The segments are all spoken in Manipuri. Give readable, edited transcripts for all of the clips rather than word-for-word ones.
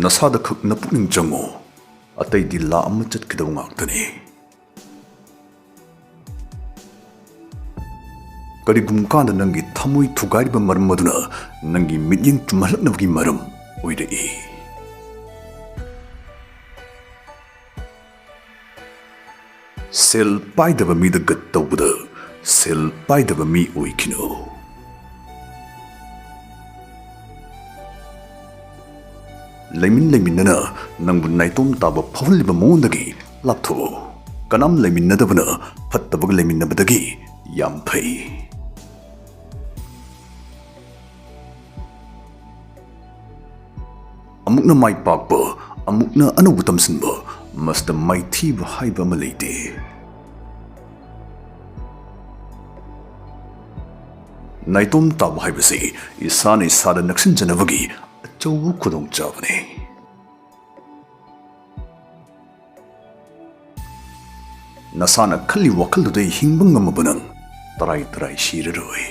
nasada khak na pukning chango atay di la ama chatkidaw ngaktani. Karigum kanda nangi thamoy thugariba maram maduna nangi midyeng tumalaknabagi maram oirai. Sel paidaba mida gat tawbada sel paidaba mi oikino. Laimin laiminana nangbu naitom taba phawliba mawndagi laptho. Kanam laiminadabana phattabag laiminabadagi yam phai. Amukna mai pakpa amukna anawu tamsinba masta mai thiba haiba ma leite. Naitom taba haibase isana isada naksinjanabagi achawu khudong chabane. Nasana khalli wakhalduday hingba ngamabanang tarai tarai shiraroi.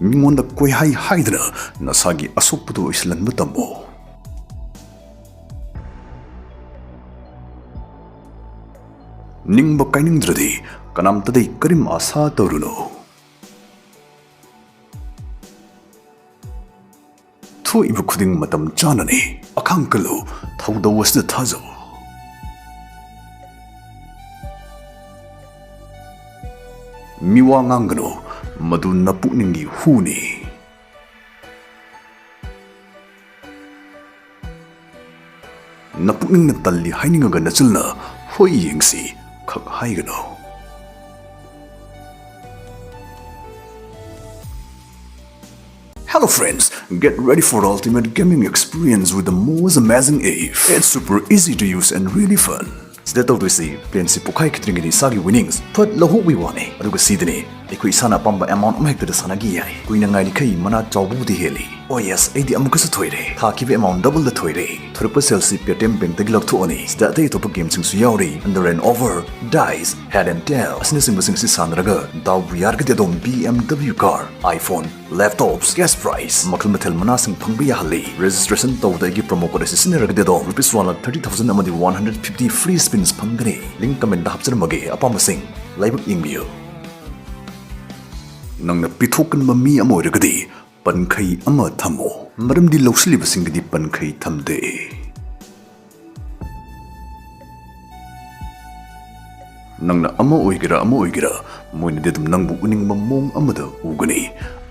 Mingonda koi hai haidana nasagi asokpudo islanba tambo. Ningba kainingdradi kanamtaday karim asa tawruno. Thoiba khuding matam chanani akhangkalu thawdaw asda thajaw. Miwa ngangano madu napukningi huni. Napukning na talli hainingaga nachalna hoi yengsi khak haigano. Hello friends, get ready for the ultimate gaming experience with the most amazing ape. It's super easy to use and really fun. Sida tawdisi plan si pukai kitringini sagi winnings put lahu wi wane aduga sidini ikoi sana pamba amount mahekta da sanagi yai kuina ngai likai mana chawbu di heli. Oh yes, aidi amukasu thoire thakibe amount double the thoire thorpa selsi paytm bank tagi lakthoni sida dei topa game sing su yauri under and over dice head and tail asina sing si sanraga daw buyar ga dom BMW car iPhone laptops gas price makal mathel mana sing phangbi hali registration tawda gi promo code sinaraga dom ₹130,000 amadi 150 free spins phangani link comment da hapcharmage apama sing laibak ingbiyo. Nangna pithokan mami amoiragadi pankhai ama thamo maramdi lawsliba singdi pankhai thamde. Nangna ama oigera moina dedum nangbu uning mamong amada ugani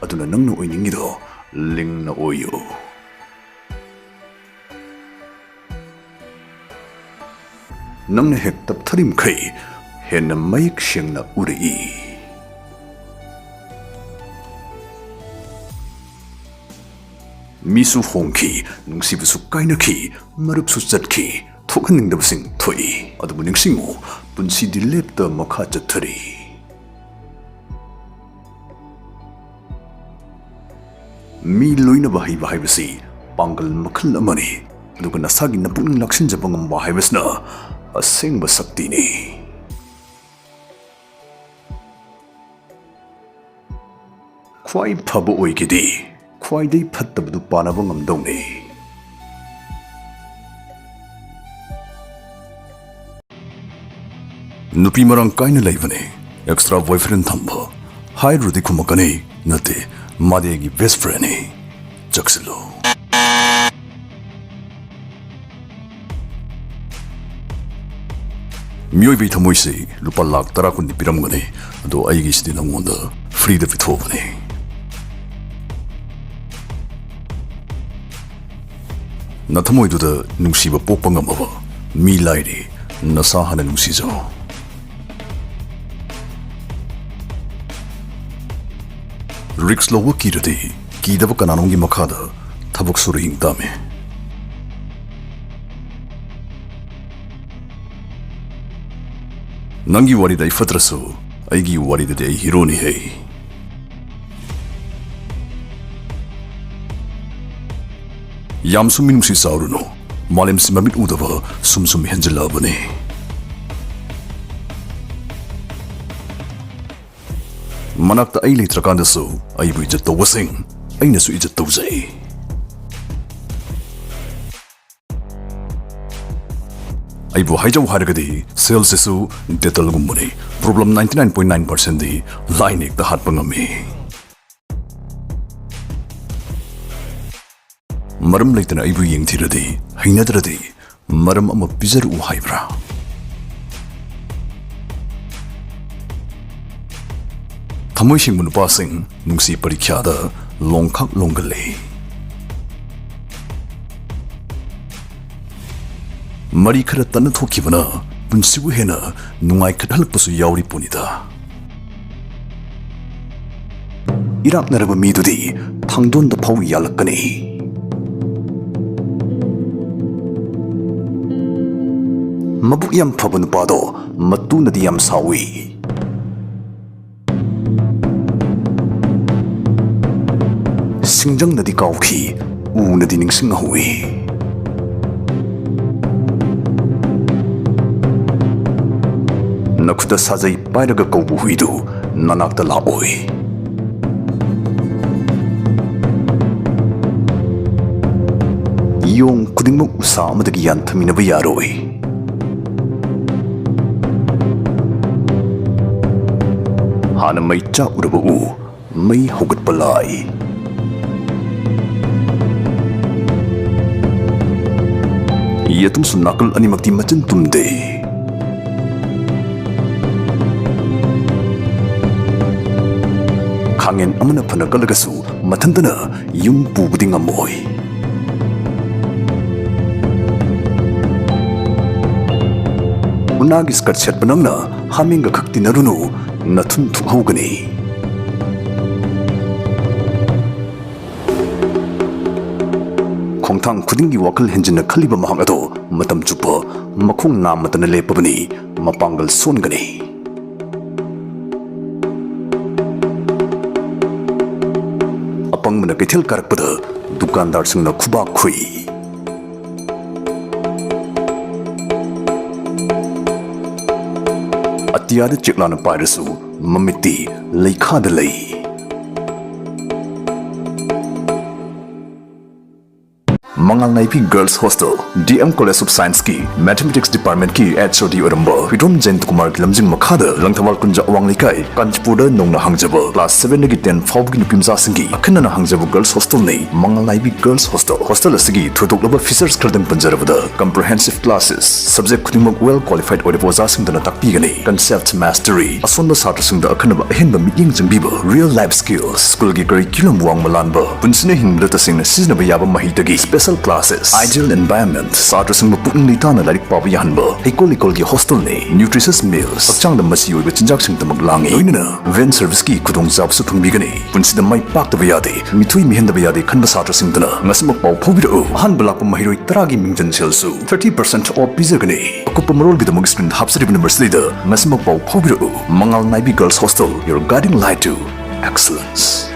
aduna nangna oiningido lingna oyo. Nangna hek taptharim khai henna mayik shengna urei. Misu hongki nungsibusu kainaki marupsu chatki thokhaningdabasing thoi adubu ningsingo punsi di lepta makha chathari. Mi loina bahai basi pangal makhal amani aduga nasagi napukning laksinjaba ngamba haibasna asengba sakti ni. Khwai phaba oigedi khwaidai phattabadu panaba ngamdawni. Nupi marang kaina laibane extra boyfriend thamba hairudi khumakani nate madegi best friend ni jaksilo. Miyoi thamoise lupa lakh tara kundi piramgane ado aigi sidi nangonda free da pithobane. Nathamoiduda nungsiba pokpa ngamaba mi lairi nasa hana nungsijo. Riks lowa kirati kidaba kananongi makhada thabak suru hingtame. Nangi warida ifatrasu aigi warida de hero ni hai. Yam sumin musi sauruno malem simamit udava sum henjalabane. Manakta ai letrakandasu ai buijat tawasing ꯑꯩꯅꯁꯨ ꯏꯖꯠ ꯇꯧꯖꯩ꯫ ꯑꯩꯕꯨ ꯍꯥꯏꯖꯧ ꯍꯥꯏꯔꯒꯗꯤ ꯁꯦꯜꯁꯤꯁꯨ ꯗꯦꯇꯜꯒꯨꯝꯕꯅꯤ꯫ ꯄ꯭ꯔꯣꯕ꯭ꯂꯦꯝ 99.9%ꯗꯤ ꯂꯥꯏꯅ ꯍꯦꯛꯇ ꯍꯥꯠꯄ ꯉꯝꯃꯤ꯫ ꯃꯔꯝ ꯂꯩꯇꯅ ꯑꯩꯕꯨ ꯌꯦꯡꯊꯤꯔꯗꯤ ꯍꯩꯅꯗ꯭ꯔꯗꯤ ꯃꯔꯝ ꯑꯃ ꯄꯤꯖꯔꯛꯎ ꯍꯥꯏꯕ꯭ꯔꯥ? ꯊꯃꯣꯏ ꯁꯦꯡꯕ ꯅꯨꯄꯥꯁꯤꯡ ꯅꯨꯡꯁꯤ ꯄꯔꯤꯈ꯭ꯌꯥꯗ ꯂꯣꯡꯈꯛ ꯂꯣꯡꯒꯜꯂꯤ꯫ ꯃꯔꯤ ꯈꯔ ꯇꯟꯅ ꯊꯣꯛꯈꯤꯕꯅ ꯄꯨꯟꯁꯤꯕꯨ ꯍꯦꯟꯅ ꯅꯨꯡꯉꯥꯏꯈꯠꯍꯜꯂꯛꯄꯁꯨ ꯌꯥꯎꯔꯤ ꯄꯣꯠꯅꯤꯗ꯫ ꯏꯔꯥꯛꯅꯔꯕ ꯃꯤꯗꯨꯗꯤ ꯊꯥꯡꯗꯣꯟꯗ ꯐꯥꯎ ꯌꯥꯜꯂꯛꯀꯅꯤ꯫ ꯃꯕꯨꯛ ꯌꯥꯝ ꯐꯕ ꯅꯨꯄꯥꯗꯣ ꯃꯇꯨꯅꯗꯤ ꯌꯥꯝ ꯁꯥꯎꯏ꯫ ꯁꯤꯡꯖꯪꯅꯗꯤ ꯀꯥꯎꯈꯤ, ꯎꯅꯗꯤ ꯅꯤꯡꯁꯤꯡꯍꯧꯏ꯫ ꯅꯈꯨꯠꯇ ꯁꯥꯖꯩ ꯄꯥꯏꯔꯒ ꯀꯧꯕ ꯍꯨꯏꯗꯨ ꯅꯅꯥꯛꯇ ꯂꯥꯛꯑꯣꯏ꯫ ꯌꯣꯡ ꯈꯨꯗꯤꯡꯃꯛ ꯎꯁꯥ ꯑꯃꯗꯒꯤ ꯌꯥꯟꯊꯃꯤꯟꯅꯕ ꯌꯥꯔꯣꯏ꯫ ꯍꯥꯟꯅ ꯃꯩ ꯆꯥꯛꯎꯔꯕ ꯃꯩ ꯍꯧꯒꯠꯄ ꯂꯥꯏ꯫ ꯌꯦꯇꯨꯝꯁꯨ ꯅꯥꯀꯜ ꯑꯅꯤꯃꯛꯇꯤ ꯃꯆꯤꯟ ꯇꯨꯝꯗꯦ꯫ ꯈꯥꯡꯉꯦꯟ ꯑꯃꯅ ꯐꯅ ꯀꯜꯂꯒꯁꯨ ꯃꯊꯟꯇꯅ ꯌꯨꯝ ꯄꯨꯕꯗꯤ ꯉꯝꯃꯣꯏ꯫ ꯎꯅꯥꯒꯤ ꯁ꯭ꯀꯔꯠ ꯁꯦꯠꯄ ꯅꯪꯅ ꯍꯥꯃꯦꯡꯒ ꯈꯛ ꯇꯤꯟꯅꯔꯨꯅꯨ, ꯅꯊꯨꯟ ꯊꯨꯛꯍꯧꯒꯅꯤ꯫ ꯈꯣꯡꯊꯥꯡ ꯈꯨꯗꯤꯡꯒꯤ ꯋꯥꯈꯜ ꯍꯦꯟꯖꯤꯟꯅ ꯈꯜꯂꯤꯕ ꯃꯍꯥꯛ ꯑꯗꯣ ꯃꯇꯝ ꯆꯨꯞꯄ ꯃꯈꯣꯡ ꯅꯥꯝꯃꯇꯅ ꯂꯦꯞꯄꯕꯅꯤ, ꯃꯄꯥꯡꯒꯜ ꯁꯣꯟꯒꯅꯤ꯫ ꯑꯄꯪꯕꯅ ꯀꯩꯊꯦꯜ ꯀꯥꯔꯛꯄꯗ ꯗꯨꯀꯥꯟꯗꯥꯔꯁꯤꯡꯅ ꯈꯨꯕꯥꯛ ꯈꯨꯏ꯫ ꯑꯇꯤꯌꯥꯗ ꯆꯦꯛꯂꯥꯅ ꯄꯥꯏꯔꯁꯨ ꯃꯃꯤꯠꯇꯤ ꯂꯩꯈꯥꯗ ꯂꯩ꯫ Mangalnaibi girls hostel DM college of ꯁꯥꯏꯟꯁꯀꯤ ꯃꯦꯊꯃꯦꯇꯤꯛꯁ ꯗꯤꯄꯥꯔꯠꯃꯦꯟꯠꯀꯤ HOD ꯑꯣꯏꯔꯝꯕ ꯍꯨꯏꯗ꯭ꯔꯣꯝ ꯖꯌꯟꯇꯀꯨꯃꯥꯔꯒꯤ ꯂꯝꯖꯤꯡ ꯃꯈꯥꯗ ꯂꯪꯊꯕꯥꯜ ꯀꯨꯟꯖꯥ ꯑꯋꯥꯡ ꯂꯩꯀꯥꯏ ꯀꯥꯟꯆꯤꯄꯨꯔꯗ ꯅꯧꯅ ꯍꯥꯡꯖꯕ ꯀ꯭ꯂꯥꯁ 7ꯗꯒꯤ 10 ꯐꯥꯎꯕꯒꯤ ꯅꯨꯄꯤꯃꯆꯥꯁꯤꯡꯒꯤ ꯑꯈꯟꯅꯅ ꯍꯥꯡꯖꯕ ꯒꯔꯜꯁ ꯍꯣꯁꯇꯦꯜꯅꯤ ꯃꯉꯥꯜꯅꯥꯏꯕꯤ ꯒꯔꯜꯁ ꯍꯣꯁꯇꯦꯜ꯫ ꯍꯣꯁꯇꯦꯜ ꯑꯁꯤꯒꯤ ꯊꯣꯏꯗꯣꯛꯂꯕ ꯐꯤꯆꯔꯁ ꯈꯔꯗꯪ ꯄꯟꯖꯔꯕꯗ ꯀꯝꯄ꯭ꯔꯍꯦꯟꯁꯤቭ ꯀ꯭ꯂꯥꯁꯦꯁ, ꯁꯕꯖꯦꯛ ꯈꯨꯗꯤꯡꯃꯛ ꯋꯦꯜ ꯀ꯭ꯋꯥꯂꯤꯐꯥꯏꯗ ꯑꯣꯏꯔꯕ ꯑꯣꯖꯥꯁꯤꯡꯗꯅ ꯇꯥꯛꯄꯤꯒꯅꯤ, ꯀꯟꯁꯦꯞꯠ ꯃꯥꯁꯇꯔꯤ, ꯑꯁꯣꯟꯕ ꯁꯥꯇ꯭ꯔꯁꯤꯡꯗ ꯑꯈꯟꯅꯕ ꯑꯍꯦꯟꯕ ꯃꯤꯠꯌꯦꯡ ꯆꯪꯕꯤꯕ, ꯔꯤꯌꯦꯜ ꯂꯥꯏꯐ ꯁ꯭ꯀꯤꯜꯁ, ꯁ꯭ꯀꯨꯜꯒꯤ ꯀꯔꯤꯀꯨꯂꯝ ꯋꯥꯡꯃ ꯂꯥꯟꯕ, ꯄꯨꯟꯁꯤꯅ ꯍꯤꯡꯕꯗ ꯇꯁꯦꯡꯅ ꯁꯤꯖꯤꯟꯅꯕ ꯌꯥꯕ ꯃꯍꯩꯗꯒꯤ ꯁ꯭ꯄꯦꯁꯦꯜ ꯀ꯭ꯂꯥꯁꯦꯁ, ꯑꯥꯏꯗꯤꯌꯦꯜ ꯑꯦꯟꯚꯥꯏꯔꯟꯃꯦꯟꯠ, ꯁꯥꯇ꯭ꯔꯁꯤꯡꯕꯨ ꯄꯨꯛꯅꯤꯡ ꯂꯩꯇꯥꯅ ꯂꯥꯏꯔꯤꯛ ꯄꯥꯕ ꯌꯥꯍꯟꯕ ꯍꯩꯀꯣꯜ ꯂꯩꯀꯣꯜꯒꯤ ꯍꯣꯁꯇꯦꯜꯅꯤ, ꯅ꯭ꯌꯨꯇ꯭ꯔꯤꯁꯁ ꯃꯤꯜꯁ, ꯍꯛꯆꯥꯡꯗ ꯃꯆꯤ ꯑꯣꯏꯕ ꯆꯤꯟꯖꯥꯛꯁꯤꯡꯗꯃꯛ ꯂꯥꯡꯏ, ꯂꯣꯏꯅꯅ ꯚꯦꯟ ꯁꯔꯚꯤꯁꯀꯤ ꯈꯨꯗꯣꯡꯆꯥꯕꯁꯨ ꯐꯪꯕꯤꯒꯅꯤ꯫ ꯄꯨꯟꯁꯤꯗ ꯃꯥꯏ ꯄꯥꯛꯇꯕ ꯌꯥꯗꯦ, ꯃꯤꯊꯣꯏ ꯃꯤꯍꯦꯟꯗꯕ ꯌꯥꯗꯦ ꯈꯟꯕ ꯁꯥꯇ꯭ꯔꯁꯤꯡꯗꯨꯅ ꯉꯁꯤꯃꯛ ꯄꯥꯎ ꯐꯥꯎꯕꯤꯔꯛꯎ꯫ ꯑꯍꯥꯟꯕ ꯂꯥꯛꯄ ꯃꯍꯩꯔꯣꯏ 10ꯒꯤ ꯃꯤꯡꯖꯟ ꯁꯦꯜꯁꯨ 30% ꯑꯣꯐ ꯄꯤꯖꯒꯅꯤ꯫ ꯑꯀꯨꯞꯄ ꯃꯔꯣꯜꯒꯤꯗꯃꯛ ꯁ꯭ꯀ꯭ꯔꯤꯟꯗ ꯍꯥꯞꯆꯔꯤꯕ ꯅꯝꯕꯔꯁꯤꯗ ꯉꯁꯤꯃꯛ ꯄꯥꯎ ꯐꯥꯎꯕꯤꯔꯛꯎ꯫ Mangalnaibi girls hostel, your guiding light to excellence.